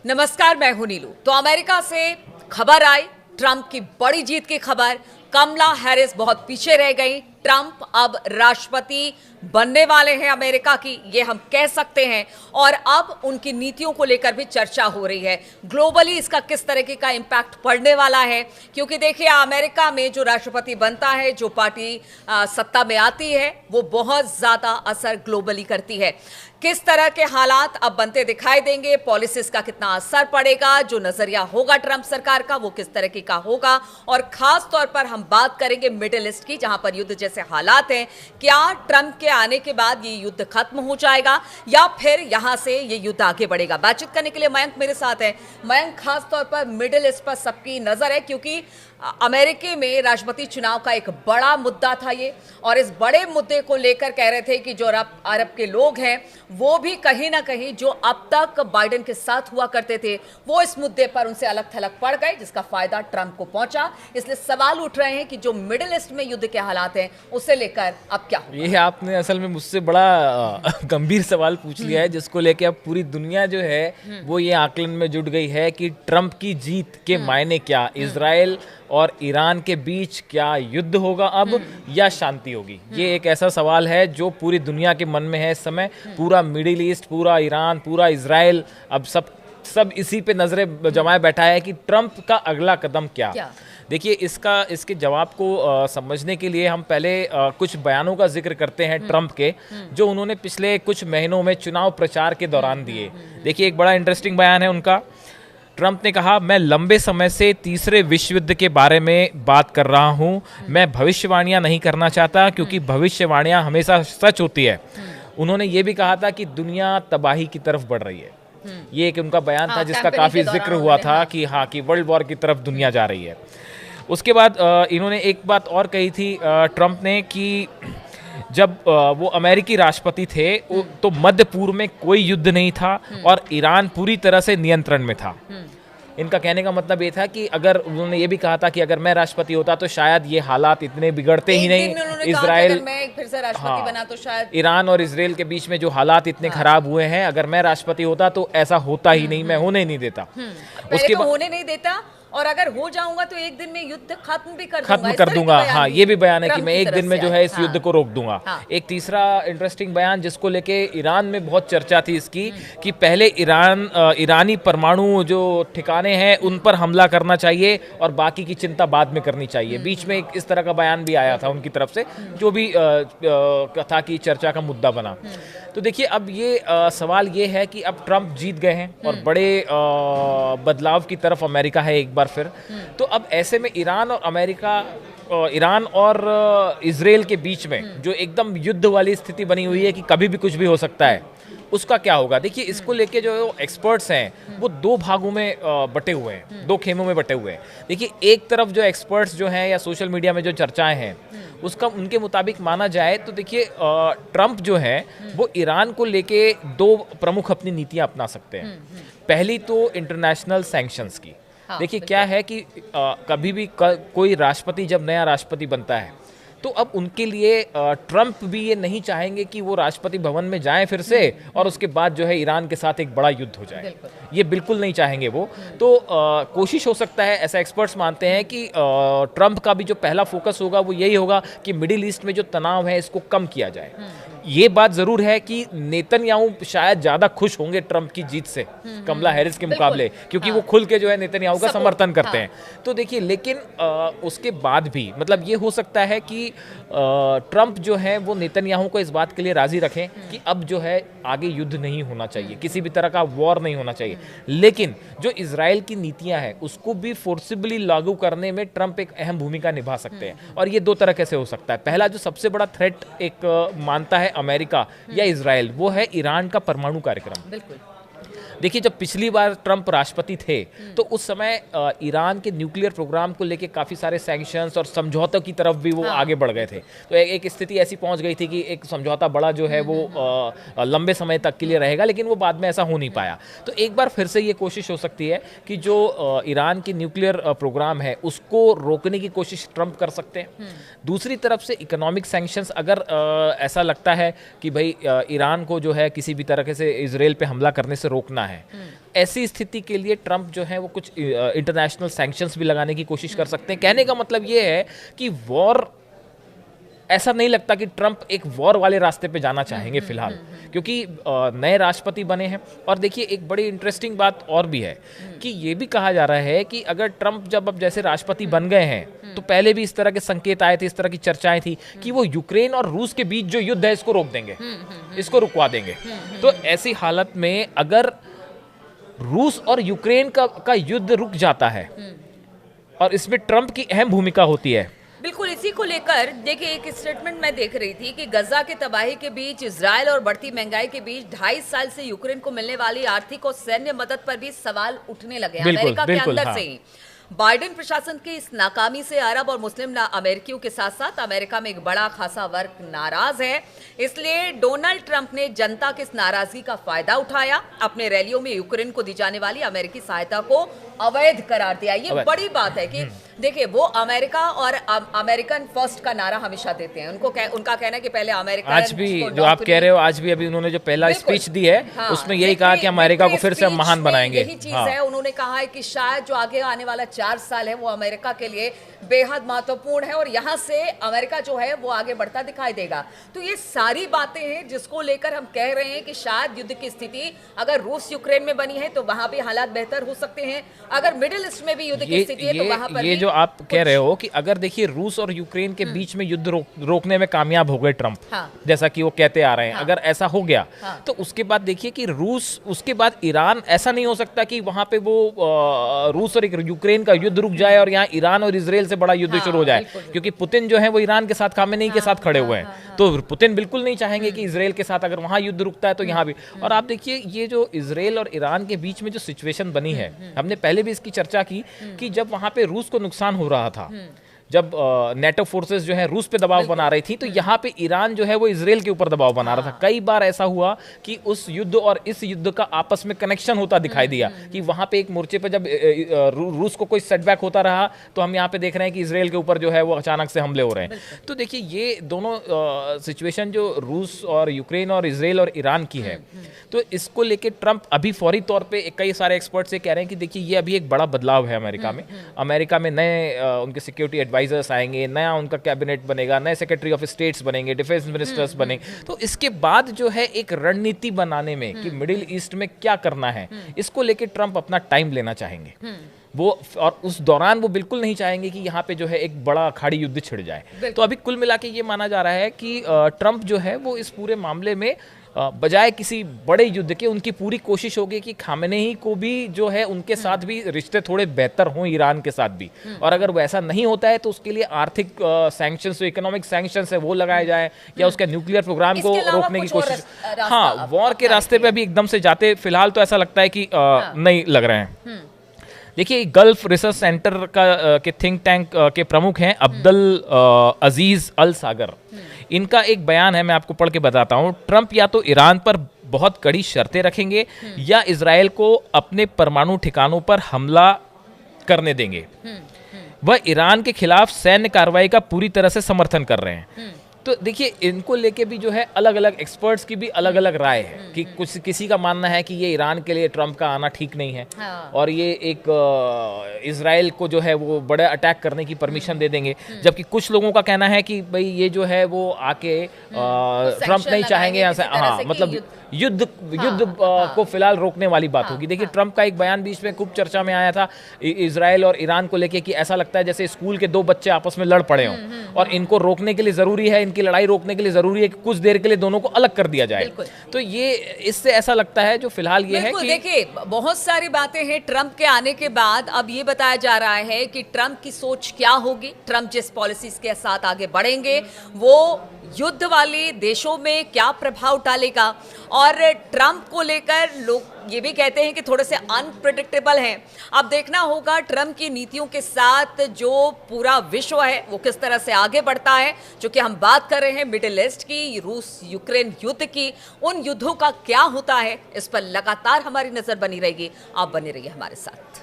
नमस्कार, मैं हूं नीलू। तो अमेरिका से खबर आई, ट्रंप की बड़ी जीत की खबर। कमला हैरिस बहुत पीछे रह गई। ट्रंप अब राष्ट्रपति बनने वाले हैं अमेरिका की, ये हम कह सकते हैं। और अब उनकी नीतियों को लेकर भी चर्चा हो रही है। ग्लोबली इसका किस तरीके का इंपैक्ट पड़ने वाला है, क्योंकि देखिए अमेरिका में जो राष्ट्रपति बनता है, जो पार्टी सत्ता में आती है, वो बहुत ज्यादा असर ग्लोबली करती है। किस तरह के हालात अब बनते दिखाई देंगे, पॉलिसीज का कितना असर पड़ेगा, जो नजरिया होगा ट्रंप सरकार का वो किस तरीके का होगा। और खास तौर पर हम बात करेंगे मिडिल ईस्ट की, जहां पर युद्ध जैसे हालात हैं। क्या ट्रंप के आने के बाद ये युद्ध खत्म हो जाएगा या फिर यहां से ये युद्ध आगे बढ़ेगा? बातचीत करने के लिए मयंक मेरे साथ है। मयंक, खास तौर पर मिडिल ईस्ट पर सबकी नजर है, क्योंकि अमेरिका में राष्ट्रपति चुनाव का एक बड़ा मुद्दा था ये। और इस बड़े मुद्दे को लेकर कह रहे थे कि जो अरब के लोग हैं वो भी कहीं ना कहीं जो अब तक बाइडेन के साथ हुआ करते थे, वो इस मुद्दे पर उनसे अलग थलग पड़ गए, जिसका फायदा ट्रंप को पहुंचा। इसलिए सवाल उठ रहे हैं कि जो मिडिल ईस्ट में युद्ध के हालात हैं उसे लेकर अब क्या होगा? ये आपने असल में मुझसे बड़ा गंभीर सवाल पूछ लिया है, जिसको लेके अब पूरी दुनिया जो है वो ये आकलन में जुट गई है कि ट्रंप की जीत के मायने क्या, इजराइल और ईरान के बीच क्या युद्ध होगा अब या शांति होगी। ये एक ऐसा सवाल है जो पूरी दुनिया के मन में है इस समय। पूरा मिडिल ईस्ट, पूरा ईरान, पूरा इजराइल अब सब इसी पे नजरें जमाए बैठा है कि ट्रंप का अगला कदम क्या। देखिए इसके जवाब को समझने के लिए हम पहले कुछ बयानों का जिक्र करते हैं ट्रंप के, जो उन्होंने पिछले कुछ महीनों में चुनाव प्रचार के दौरान दिए। देखिए एक बड़ा इंटरेस्टिंग बयान है उनका। ट्रंप ने कहा, मैं लंबे समय से तीसरे विश्व युद्ध के बारे में बात कर रहा हूं। मैं भविष्यवाणियां नहीं करना चाहता, क्योंकि भविष्यवाणियां हमेशा सच होती है। उन्होंने ये भी कहा था कि दुनिया तबाही की तरफ बढ़ रही है। ये एक उनका बयान था जिसका काफी जिक्र हुआ था कि वर्ल्ड वॉर की तरफ दुनिया जा रही है। उसके बाद इन्होंने एक बात और कही थी ट्रंप ने कि जब वो अमेरिकी राष्ट्रपति थे तो मध्य पूर्व में कोई युद्ध नहीं था और ईरान पूरी तरह से नियंत्रण में था। इनका कहने का मतलब ये था कि अगर उन्होंने ये भी कहा था कि अगर मैं राष्ट्रपति होता तो शायद ये हालात इतने बिगड़ते ही नहीं। इजराइल फिर से राष्ट्रपति बना तो शायद ईरान और इजराइल के बीच में जो हालात इतने खराब हुए हैं, अगर मैं राष्ट्रपति होता तो ऐसा होता ही नहीं, मैं होने नहीं देता। उसके बाद होने नहीं देता, और अगर हो जाऊंगा तो एक दिन में युद्ध खत्म भी कर दूंगा। हाँ, ये भी बयान है कि मैं एक दिन में जो है इस युद्ध को रोक दूंगा। एक तीसरा इंटरेस्टिंग बयान जिसको लेके ईरान में बहुत चर्चा थी इसकी, कि पहले ईरानी परमाणु जो ठिकाने हैं उन पर हमला करना चाहिए और बाकी की चिंता बाद में करनी चाहिए। बीच में एक इस तरह का बयान भी आया था उनकी तरफ से, जो भी था कि चर्चा का मुद्दा बना। तो देखिए अब ये सवाल ये है कि अब ट्रंप जीत गए हैं और बड़े बदलाव की तरफ अमेरिका है एक बार फिर। तो अब ऐसे में ईरान और इजराइल के बीच में जो एकदम युद्ध वाली स्थिति बनी हुई है कि कभी भी कुछ भी हो सकता है, उसका क्या होगा? देखिए इसको लेके जो एक्सपर्ट्स हैं वो दो भागों में बटे हुए हैं, दो खेमों में बटे हुए हैं। देखिए एक तरफ जो एक्सपर्ट्स जो हैं या सोशल मीडिया में जो चर्चाएं हैं उसका उनके मुताबिक माना जाए तो देखिए ट्रंप जो है वो ईरान को लेके दो प्रमुख अपनी नीतियां अपना सकते हैं। पहली तो इंटरनेशनल सैंक्शंस की। देखिए क्या है कि कभी भी कोई राष्ट्रपति जब नया राष्ट्रपति बनता है तो अब उनके लिए ट्रंप भी ये नहीं चाहेंगे कि वो राष्ट्रपति भवन में जाएं फिर से और उसके बाद जो है ईरान के साथ एक बड़ा युद्ध हो जाए। ये बिल्कुल नहीं चाहेंगे वो। तो कोशिश हो सकता है, ऐसा एक्सपर्ट्स मानते हैं कि ट्रंप का भी जो पहला फोकस होगा वो यही होगा कि मिडिल ईस्ट में जो तनाव है इसको कम किया जाए। ये बात जरूर है कि नेतन्याहू शायद ज्यादा खुश होंगे ट्रंप की जीत से कमला हैरिस के मुकाबले, क्योंकि वो खुल के जो है नेतन्याहू का समर्थन करते हैं। तो देखिए लेकिन उसके बाद भी मतलब ये हो सकता है कि ट्रंप जो है वो नेतन्याहू को इस बात के लिए राजी रखें कि अब जो है आगे युद्ध नहीं होना चाहिए, किसी भी तरह का वॉर नहीं होना चाहिए। लेकिन जो इजराइल की नीतियां हैं उसको भी फोर्सिबली लागू करने में ट्रंप एक अहम भूमिका निभा सकते हैं। और ये दो तरह कैसे हो सकता है। पहला जो सबसे बड़ा थ्रेट एक मानता है अमेरिका या इजराइल, वो है ईरान का परमाणु कार्यक्रम। बिल्कुल। देखिए जब पिछली बार ट्रंप राष्ट्रपति थे तो उस समय ईरान के न्यूक्लियर प्रोग्राम को लेके काफ़ी सारे सैंक्शंस और समझौतों की तरफ भी वो आगे बढ़ गए थे। तो एक स्थिति ऐसी पहुंच गई थी कि एक समझौता बड़ा जो है वो लंबे समय तक के लिए रहेगा, लेकिन वो बाद में ऐसा हो नहीं पाया। तो एक बार फिर से ये कोशिश हो सकती है कि जो ईरान की न्यूक्लियर प्रोग्राम है उसको रोकने की कोशिश ट्रंप कर सकते हैं। दूसरी तरफ से इकोनॉमिक सैंक्शंस, अगर ऐसा लगता है कि भाई ईरान को जो है किसी भी तरीके से इजराइल पे हमला करने से रोक रोकना है। ऐसी स्थिति के लिए ट्रंप जो है वो कुछ इंटरनेशनल सैंक्शंस भी लगाने की कोशिश कर सकते हैं। कहने का मतलब ये है कि वॉर, ऐसा नहीं लगता कि ट्रंप एक वॉर वाले रास्ते पे जाना चाहेंगे फिलहाल, क्योंकि नए राष्ट्रपति बने हैं। और देखिए एक बड़ी इंटरेस्टिंग बात और भी है कि ये भी कहा जा रहा है कि अगर ट्रंप जब अब जैसे राष्ट्रपति बन गए हैं तो पहले भी इस तरह के संकेत आए थे, इस तरह की चर्चाएं थी कि वो यूक्रेन और रूस के बीच जो युद्ध है इसको रोक देंगे, इसको रुकवा देंगे। तो ऐसी हालत में अगर रूस और यूक्रेन का युद्ध रुक जाता है और इसमें ट्रंप की अहम भूमिका होती है। बिल्कुल, इसी को लेकर देखिए एक स्टेटमेंट मैं देख रही थी कि गजा की तबाही के बीच, इजराइल और बढ़ती महंगाई के बीच 2.5 साल से यूक्रेन को मिलने वाली आर्थिक और सैन्य मदद पर भी सवाल उठने लगे अमेरिका के अंदर से ही। बाइडेन प्रशासन की इस नाकामी से अरब और मुस्लिम अमेरिकियों के साथ साथ अमेरिका में एक बड़ा खासा वर्ग नाराज है। इसलिए डोनाल्ड ट्रंप ने जनता की इस नाराजगी का फायदा उठाया, अपने रैलियों में यूक्रेन को दी जाने वाली अमेरिकी सहायता को अवैध करार दिया। ये बड़ी बात है कि देखिए वो अमेरिका और अमेरिकन फर्स्ट का नारा हमेशा देते हैं। उनका कहना है कि पहले अमेरिका, आज भी जो आप कह रहे हो, आज भी अभी उन्होंने जो पहला स्पीच दी है उसमें यही कहा कि अमेरिका को फिर से हम महान बनाएंगे। यही चीज है, उन्होंने कहा है कि शायद जो आगे आने वाला 4 साल है वो अमेरिका के लिए बेहद महत्वपूर्ण है और यहां से अमेरिका जो है वो आगे बढ़ता दिखाई देगा। तो ये सारी बातें हैं जिसको लेकर हम कह रहे हैं कि शायद युद्ध की स्थिति अगर रूस यूक्रेन में बनी है तो वहां भी हालात बेहतर हो सकते हैं। अगर मिडिल ईस्ट में भी युद्ध की स्थिति है तो वहां पर ये जो आप कह रहे हो कि अगर देखिए रूस और यूक्रेन के बीच में युद्ध रोकने में कामयाब हो गए ट्रंप, जैसा कि वो कहते आ रहे हैं, अगर ऐसा हो गया तो उसके बाद देखिए कि रूस, उसके बाद ईरान, ऐसा नहीं हो सकता कि वहां पे वो रूस और यूक्रेन का युद्ध रुक जाए और यहाँ ईरान और इजराइल से बड़ा युद्ध शुरू हो जाए, क्योंकि पुतिन जो है वो ईरान के साथ, खामेनेई के साथ खड़े हुए हैं। तो पुतिन बिल्कुल नहीं चाहेंगे कि इजराइल के साथ अगर वहां युद्ध रुकता है तो यहाँ भी। और आप देखिए ये जो इजराइल और ईरान के बीच में जो सिचुएशन बनी है, हमने पहले भी इसकी चर्चा की कि जब वहां पे रूस को नुकसान हो रहा था, जब नेटो फोर्सेस जो है रूस पे दबाव बना रही थी, तो यहाँ पे ईरान जो है वो इजराइल के ऊपर दबाव बना रहा था। कई बार ऐसा हुआ कि उस युद्ध और इस युद्ध का आपस में कनेक्शन होता दिखाई दिया कि वहां पे एक मोर्चे पे जब रूस को कोई सेटबैक होता रहा तो हम यहाँ पे देख रहे हैं कि इजराइल के ऊपर जो है वो अचानक से हमले हो रहे हैं। तो देखिए ये दोनों सिचुएशन जो रूस और यूक्रेन और इजराइल और ईरान की है, तो इसको लेके ट्रंप अभी फौरी तौर पे कई सारे एक्सपर्ट्स ये कह रहे हैं कि देखिए ये अभी एक बड़ा बदलाव है अमेरिका में नए उनके सिक्योरिटी एडवाइजर्स आएंगे, नया उनका कैबिनेट बनेगा, नए सेक्रेटरी ऑफ स्टेट्स बनेंगे, डिफेंस मिनिस्टर्स बनेंगे। तो इसके बाद जो है एक रणनीति बनाने में कि मिडिल ईस्ट में क्या करना है, इसको लेके ट्रंप अपना टाइम लेना चाहेंगे वो, और उस दौरान वो बिल्कुल नहीं चाहेंगे कि यहाँ पे जो है एक बड़ा अखाड़ी युद्ध छिड़ जाए। तो अभी कुल मिला के ये माना जा रहा है कि ट्रंप जो है वो इस पूरे मामले में बजाय किसी बड़े युद्ध के, उनकी पूरी कोशिश होगी कि खामेनेई को भी जो है उनके साथ भी रिश्ते थोड़े बेहतर हों, ईरान के साथ भी। और अगर वैसा नहीं होता है तो उसके लिए आर्थिक सैंक्शंस, इकोनॉमिक सैंक्शंस है वो लगाए जाए, या उसके न्यूक्लियर प्रोग्राम को रोकने की कोशिश। हाँ, वॉर के रास्ते पे अभी एकदम से जाते फिलहाल तो ऐसा लगता है कि नहीं लग रहे हैं। देखिए गल्फ रिसर्च सेंटर के थिंक टैंक के प्रमुख हैं अब्दुल अजीज अल सागर। इनका एक बयान है, मैं आपको पढ़ के बताता हूं। ट्रंप या तो ईरान पर बहुत कड़ी शर्तें रखेंगे या इजराइल को अपने परमाणु ठिकानों पर हमला करने देंगे। वह ईरान के खिलाफ सैन्य कार्रवाई का पूरी तरह से समर्थन कर रहे हैं। तो देखिए इनको लेके भी जो है अलग अलग एक्सपर्ट्स की भी अलग अलग राय है कि कुछ किसी का मानना है कि ये ईरान के लिए ट्रंप का आना ठीक नहीं है और ये एक इजराइल को जो है वो बड़े अटैक करने की परमिशन दे देंगे, जबकि कुछ लोगों का कहना है कि भाई ये जो है वो आके ट्रंप नहीं चाहेंगे यहाँ से, हाँ मतलब युद्ध को फिलहाल रोकने वाली बात होगी। देखिए ट्रंप का एक बयान बीच में खूब चर्चा में आया था इजराइल और ईरान को लेके कि ऐसा लगता है जैसे स्कूल के 2 बच्चे आपस में लड़ पड़े हों और इनको रोकने के लिए जरूरी है, इनकी लड़ाई रोकने के लिए जरूरी है कि कुछ देर के लिए दोनों को अलग कर दिया जाए। तो ये इससे ऐसा लगता है जो फिलहाल ये है कि देखिए बहुत सारी बातें हैं ट्रंप के आने के बाद। अब ये बताया जा रहा है कि ट्रंप की सोच क्या होगी, ट्रंप जिस पॉलिसीज के साथ आगे बढ़ेंगे वो युद्ध वाले देशों में क्या प्रभाव डालेगा। और ट्रंप को लेकर लोग ये भी कहते हैं कि थोड़े से अनप्रेडिक्टेबल हैं। अब देखना होगा ट्रंप की नीतियों के साथ जो पूरा विश्व है वो किस तरह से आगे बढ़ता है। जो कि हम बात कर रहे हैं मिडिल ईस्ट की, रूस यूक्रेन युद्ध की, उन युद्धों का क्या होता है, इस पर लगातार हमारी नजर बनी रहेगी। आप बने रहिए हमारे साथ।